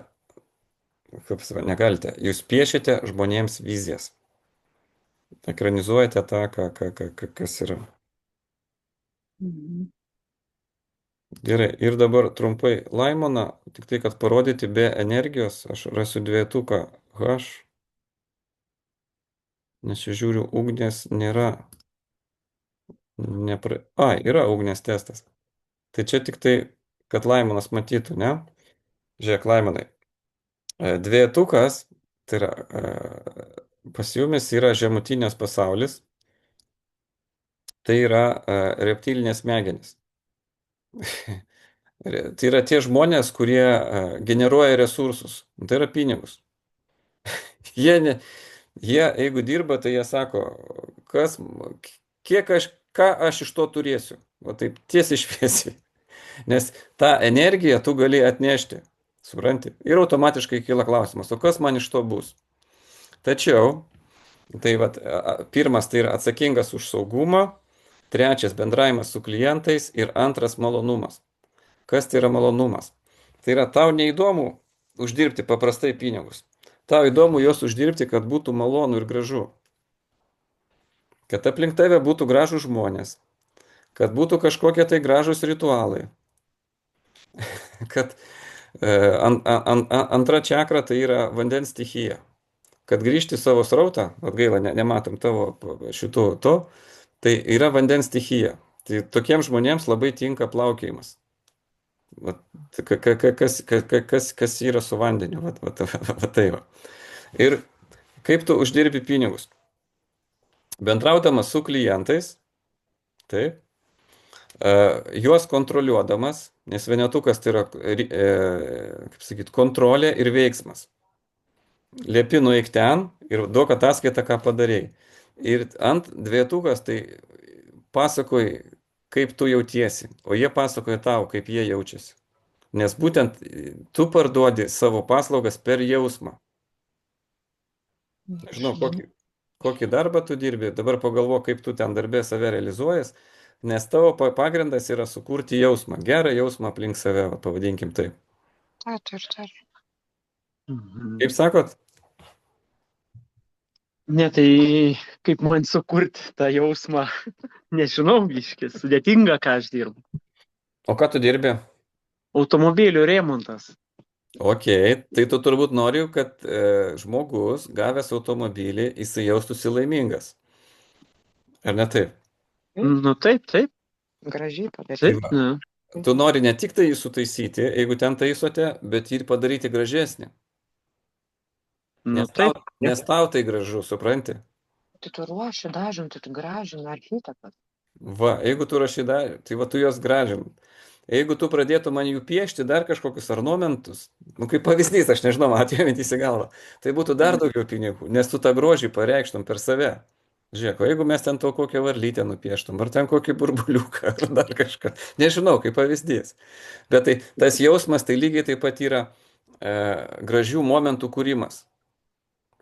kaip sakyti, negalite, jūs piešite žmonėms vizijas. Ekranizuojate tą, kas yra. Gerai, ir dabar trumpai Laimoną, tik tai, kad parodyti be energijos, aš rasiu dviejetuką H, nes čia žiūriu, ugnės nėra. Yra ugnės testas. Tai čia tik tai, kad Laimonas matytų, ne? Žiūrėk, Laimonai. Dviejetukas, tai yra, pas jumis yra žemutinės pasaulis, tai yra reptilinės smegenys. Tai yra tie žmonės, kurie generuoja resursus, tai yra pinigus. Jie, jeigu dirba, tai jie sako, ką aš iš to turėsiu. O taip tiesiai šviesiai. Nes tą energiją tu gali atnešti, supranti? Ir automatiškai kyla klausimas, o kas man iš to bus? Tačiau, tai vat, pirmas tai yra atsakingas už saugumą, trečias bendravimas su klientais ir antras malonumas. Kas tai yra malonumas? Tai yra tau neįdomu uždirbti paprastai pinigus. Tau įdomu juos uždirbti, kad būtų malonu ir gražu. Kad aplink tave būtų gražūs žmonės. Kad būtų kažkokie tai gražūs ritualai. Kad antra čakra tai yra vandens stichija. Kad grįžti savo srautą, gaila, nematom tavo šitų to, tai yra vandens stichija. Tai tokiems žmonėms labai tinka plaukėjimas. Kas yra su vandeniu. Tai va. Ir kaip tu uždirbi pinigus? Bendraudamas su klientais, taip, juos kontroliuodamas, nes vienetukas tai yra, kaip sakyti, kontrolė ir veiksmas. Liepi nueik ten ir duok ataskaitą, ką padarėjai. Ir ant dviejetukas tai pasakoj, kaip tu jautiesi, o jie pasakoja tau, kaip jie jaučiasi. Nes būtent tu parduodi savo paslaugas per jausmą. Žinau, kokį darbą tu dirbi, dabar pagalvo, kaip tu ten darbė save realizuojas, nes tavo pagrindas yra sukurti jausmą, gerą jausmą aplink save, pavadinkim taip. Taip. Kaip sakot? Ne, tai kaip man sukurti tą jausmą, nežinau, biškis, sudėtinga, ką aš dirbu. O ką tu dirbi? Automobilių remontas. Ok, tai tu turbūt nori, kad žmogus, gavęs automobilį, jisai jaustųsi laimingas. Ar ne taip? Nu taip. Gražiai padaryti. Taip, ne. Tu nori ne tik tai jį sutaisyti, jeigu ten taisote, bet ir padaryti gražesnį. Nu taip. Nes tau tai gražu, supranti? Tai tu ruoši, dažinti, tu gražini architektas. Va, jeigu tu rašy tai va tu juos gražin. Jeigu tu pradėtų man jų piešti dar kažkokius ornamentus, nu kaip pavyzdys, aš nežinau, atėjo mintis į galvą, tai būtų dar daugiau pinigų, nes tu tą grožį pareikštum per save. Žiūrėk, o jeigu mes ten to kokią varlytę nupieštum, ar ten kokį burbuliuką, ar dar kažką, nežinau, kaip pavyzdys. Bet tai tas jausmas tai lygiai taip pat yra gražių momentų kūrimas.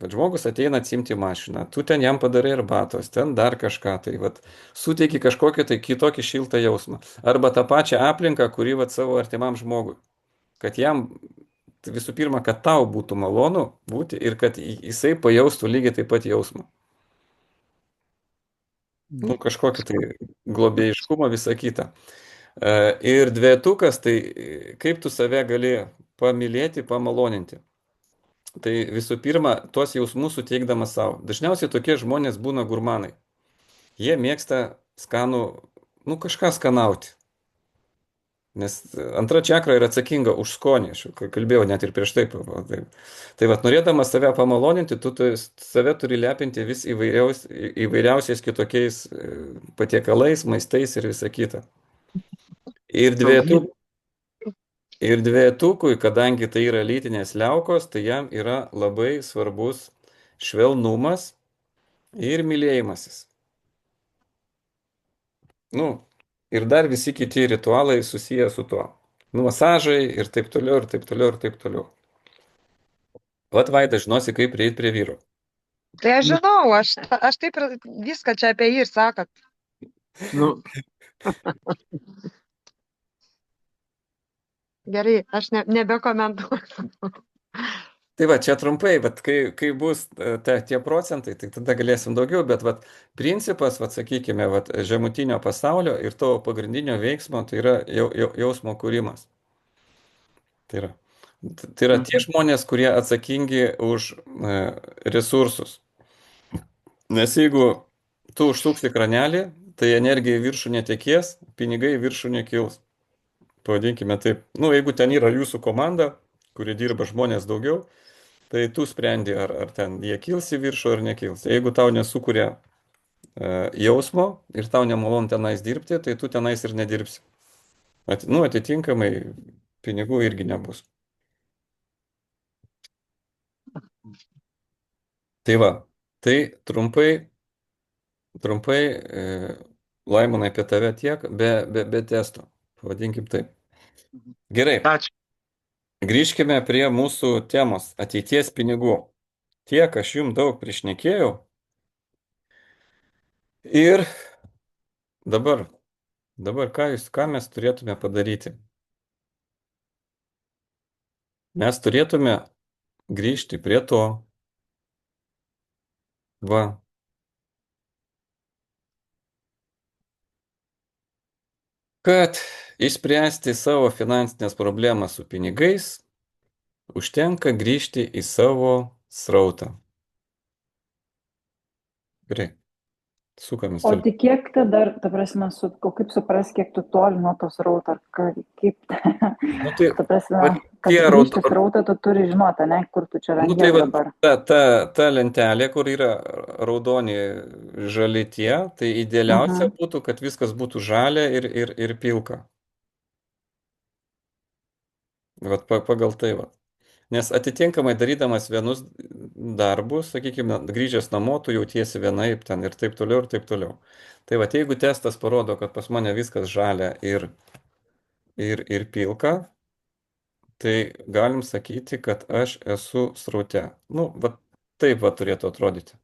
Kad žmogus ateina atsimti mašiną, tu ten jam padarai arbatos, ten dar kažką, tai vat, suteiki kažkokį tai kitokį šiltą jausmą. Arba tą pačią aplinką, kurį vat savo artimam žmogui. Kad jam, visų pirma, kad tau būtų malonu būti ir kad jisai pajaustų lygiai taip pat jausmą. Nu, kažkokį tai globėjiškumą, visą kitą. Ir dvejetukas, tai kaip tu save gali pamylėti, pamaloninti. Tai visų pirma, tuos jausmus suteikdamas savo. Dažniausiai tokie žmonės būna gurmanai. Jie mėgsta skanų, nu kažką skanauti. Nes antra čakra yra atsakinga už skonį, aš jau kalbėjau net ir prieš tai. Tai vat, norėdamas save pamaloninti, save turi lepinti vis įvairiausiais kitokiais patiekalais, maistais ir visa kita. Ir dviejetukui, ir dvejetukui, kadangi tai yra lytinės liaukos, tai jam yra labai svarbus švelnumas ir mylėjimasis. Nu, ir dar visi kiti ritualai susiję su tuo. Nu, masažai ir taip toliau, ir taip toliau, ir taip toliau. Vat Vaida, žinosi, kaip prieiti prie vyro. Tai aš žinau, aš taip ir viską čia apie jį ir sakot. Nu, Gerai, aš nebekomentuosiu. Tai va, čia trumpai, bet kai bus tie procentai, tai tada galėsim daugiau, bet vat, principas, vat, sakykime, vat, žemutinio pasaulio ir tavo pagrindinio veiksmo, tai yra jausmo kūrimas. Tai yra tie žmonės, kurie atsakingi už resursus. Nes jeigu tu užsuksi kranelį, tai energija į viršų netekės, pinigai į viršų nekils. Pavadinkime taip. Nu, jeigu ten yra jūsų komanda, kuri dirba žmonės daugiau, tai tu sprendi, ar ten jie kils į viršų ar nekils. Jeigu tau nesukuria jausmo ir tau nemalon tenais dirbti, tai tu tenais ir nedirbsi. Atitinkamai pinigų irgi nebus. Tai va, tai trumpai Laimonai apie tave tiek, be testo. Pavadinkim taip. Gerai. ačiū. Grįžkime prie mūsų temos – ateities pinigų. Tiek aš jums daug prišnekėjau. Ir dabar ką mes turėtume padaryti? Mes turėtume grįžti prie to. Va. Kad išspręsti savo finansinės problemas su pinigais, užtenka grįžti į savo srautą. Gerai. Sukamės O toliau. tai kiek tada, ta prasme, kaip supras, kiek tu toli nuo tos rauto, ar kaip, Nu, tai, ta prasme, vat kad tie grįžti srautą, tu turi žinoti, ne, kur tu čia Nu, rangi tai va, dabar. ta lentelė, kur yra raudoni žali tie, tai idealiausia būtų, kad viskas būtų žalia ir pilka. Vat pagal tai va. Nes atitinkamai darydamas vienus darbus, sakykime, grįžęs namo, tu jautiesi vienaip ten ir taip toliau, ir taip toliau. Tai va, jeigu testas parodo, kad pas mane viskas žalia ir pilka, tai galim sakyti, kad aš esu sraute. Nu, va, taip va turėtų atrodyti.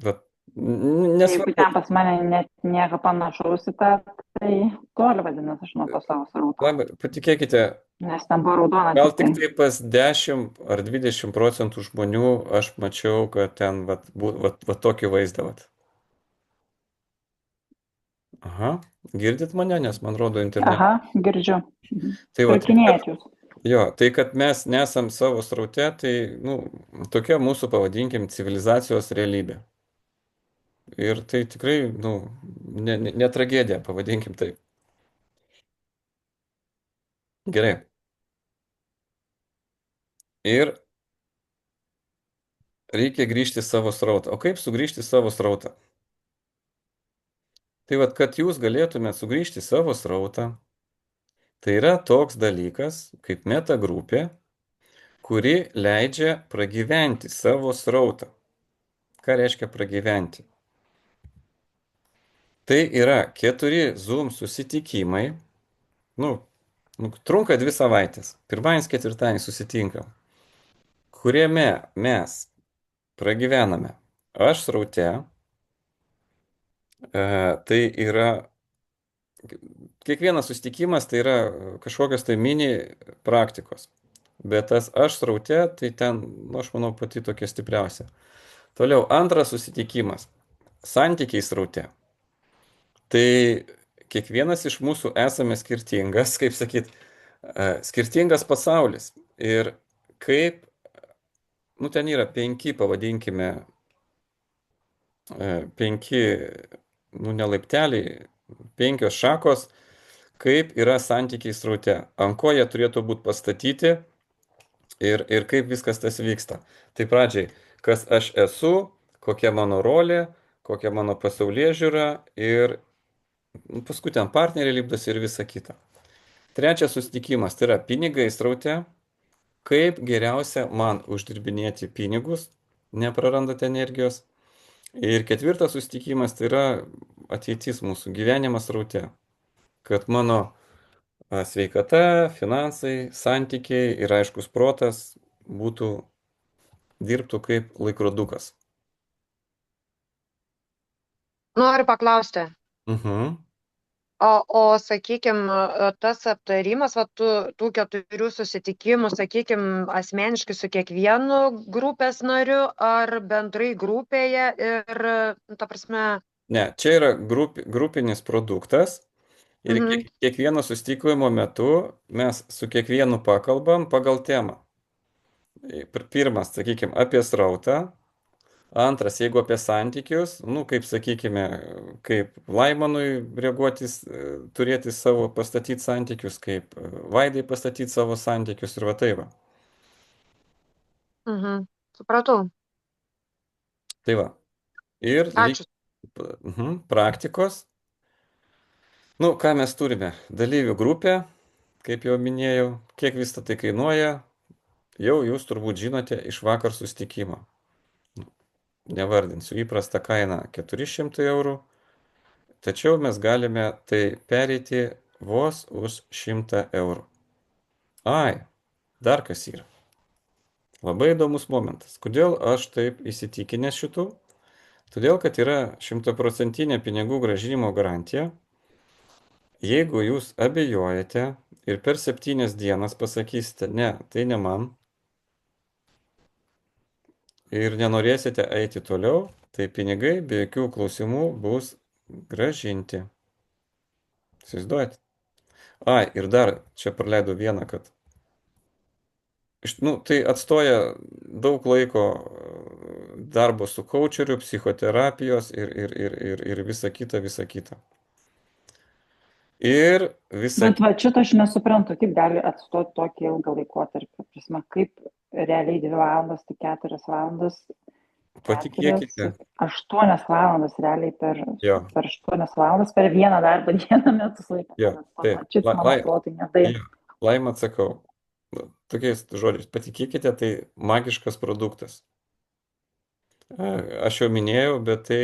Bet Jeigu nesvarbu, ten pas mane net nieko panašaus į tą, tai toli vadinasi aš nuo to savo srauto. labai, patikėkite, Nes ten buvo raudona. gal tik tai pas 10 ar 20% žmonių aš mačiau, kad ten vat tokį vaizdą. Vat. Aha, girdit mane, nes man rodo internete. Aha, girdžiu. Tai vat, Pirkinėjat jūs. jo, tai kad mes nesam savo sraute, tai nu, tokia mūsų, pavadinkim, civilizacijos realybė. Ir tai tikrai, nu, ne tragedija, pavadinkim taip. Gerai. Ir reikia grįžti į savo srautą. O kaip sugrįžti į savo srautą? Tai vat, kad jūs galėtumėte sugrįžti į savo srautą, tai yra toks dalykas, kaip meta grupė, kuri leidžia pragyventi savo srautą. Ką reiškia pragyventi? Tai yra 4 Zoom susitikimai, trunka 2 savaitės. Pirmadienis, ketvirtadienis susitinkam, kuriame mes pragyvename. Aš sraute, tai yra, kiekvienas susitikimas tai yra kažkokios tai mini praktikos. Bet tas aš sraute, tai ten, aš manau, pati tokia stipriausia. Toliau, antras susitikimas. Santykiai sraute. Tai kiekvienas iš mūsų esame skirtingas, kaip sakyt, skirtingas pasaulis. Ir kaip, nu ten yra penki, pavadinkime, penki, nu ne laipteliai, penkios šakos, kaip yra santykiai sraute, ant ko jie turėtų būti pastatyti ir kaip viskas tas vyksta. Tai pradžiai, kas aš esu, kokia mano rolė, kokia mano pasaulyje žiūra ir nu, paskui ten partneriai lipdosi ir visa kita. Trečias susitikimas tai yra pinigai sraute, kaip geriausia man uždirbinėti pinigus, neprarandant energijos. Ir ketvirtas susitikimas tai yra ateitis mūsų gyvenimas sraute, kad mano sveikata, finansai, santykiai ir aiškus protas dirbtų kaip laikrodukas. Noriu paklausti. Mhm. O sakykime, tas aptarimas, va, tų 4 susitikimų, sakykime, asmeniškai su kiekvienu grupės nariu ar bendrai grupėje ir, nu, ta prasme, Ne, čia yra grupinis produktas ir mhm, kiekvieno susitikimo metu mes su kiekvienu pakalbam pagal temą. Pirmas, sakykime, apie srautą. Antras, jeigu apie santykius, nu, kaip sakykime, kaip Laimonui reaguotis, turėti savo pastatyti santykius, kaip Vaidai pastatyti savo santykius ir va tai va. mhm, supratau. Tai va. Ir Ačiū. praktikos. Nu, ką mes turime? Dalyvių grupė, kaip jau minėjau, kiek visą tai kainuoja, jau jūs turbūt žinote iš vakar susitikimo. Nevardinsiu, įprasta kaina 400 eurų. Tačiau mes galime tai pereiti vos už 100 eurų. Ai, dar kas yra. Labai įdomus momentas. Kodėl aš taip įsitikinęs šitų? Todėl, kad yra 100% pinigų gražinimo garantija. Jeigu jūs abejojate ir per 7 dienas pasakysite, ne, tai ne man, ir nenorėsite eiti toliau, tai pinigai be jokių klausimų bus gražinti. Įsivaizduojate? Ai, ir dar čia praleidau vieną, kad nu, tai atstoja daug laiko darbo su coacheriu, psichoterapijos ir visa kita, visa kita. Ir visa Bet va, šito aš nesuprantu, kaip gali atstoti tokį ilgą laikotarpį. Prasme, kaip realiai 2 valandas, tai 4 valandas, 4, patikėkite, 8 valandas realiai jo, per 8 valandas, per vieną darbo dieną metus laiko. jo, taip, Šit mano protui nedai. jo, laimę atsakau. Nu, tokiais žodžiais, patikėkite, tai magiškas produktas. Aš jau minėjau, bet tai,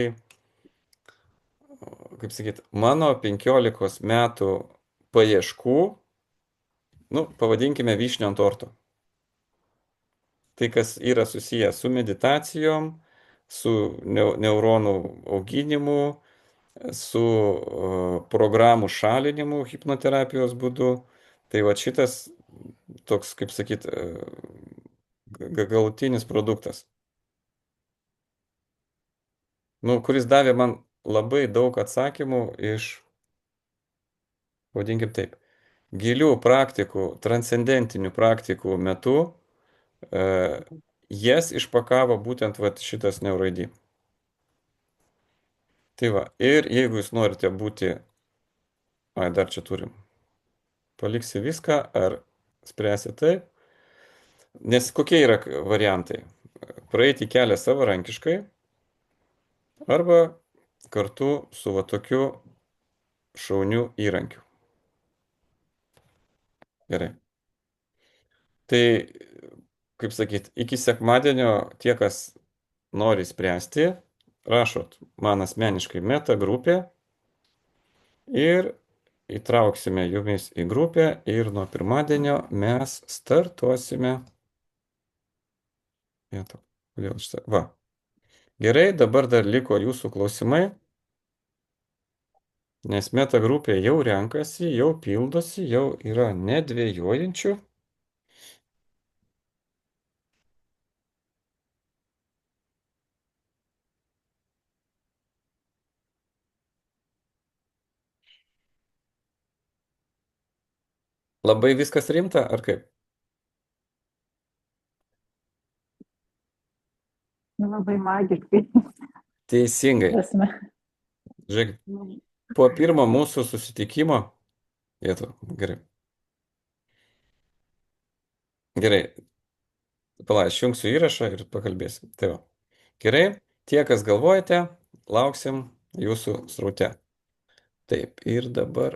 kaip sakyt, mano 15 metų paieškų, nu, pavadinkime vyšnio ant torto. Tai, kas yra susijęs su meditacijom, su neuronų auginimu, su programų šalinimu hipnoterapijos būdu. Tai va šitas toks, kaip sakyt, galutinis produktas. Nu, kuris davė man labai daug atsakymų iš, vadinkim taip, gilių praktikų, transcendentinių praktikų metu, jas išpakavo būtent vat, šitas neuroidy. Tai va, ir jeigu jūs norite būti, dar čia turim, paliksi viską ar spręsi taip, nes kokie yra variantai? Praeiti kelią savarankiškai arba kartu su va tokiu šauniu įrankiu. Gerai. Tai, kaip sakyt, iki sekmadienio tie, kas nori spręsti, rašot man asmeniškai meta grupė ir įtrauksime jumis į grupę ir nuo pirmadienio mes startuosime. Kodėl šitą? Va. Gerai, dabar dar liko jūsų klausimai, nes meta grupė jau renkasi, jau pildosi, jau yra nedvėjojančių. Labai viskas rimta, ar kaip? Nu, labai magiškai. Teisingai. Prasme. Žiūrėk, po pirmo mūsų susitikimo, vietų, gerai. Gerai, pala, aš jungsiu įrašą ir pakalbėsim. Tai va. Gerai, tie, kas galvojate, lauksim jūsų sraute. Taip, ir dabar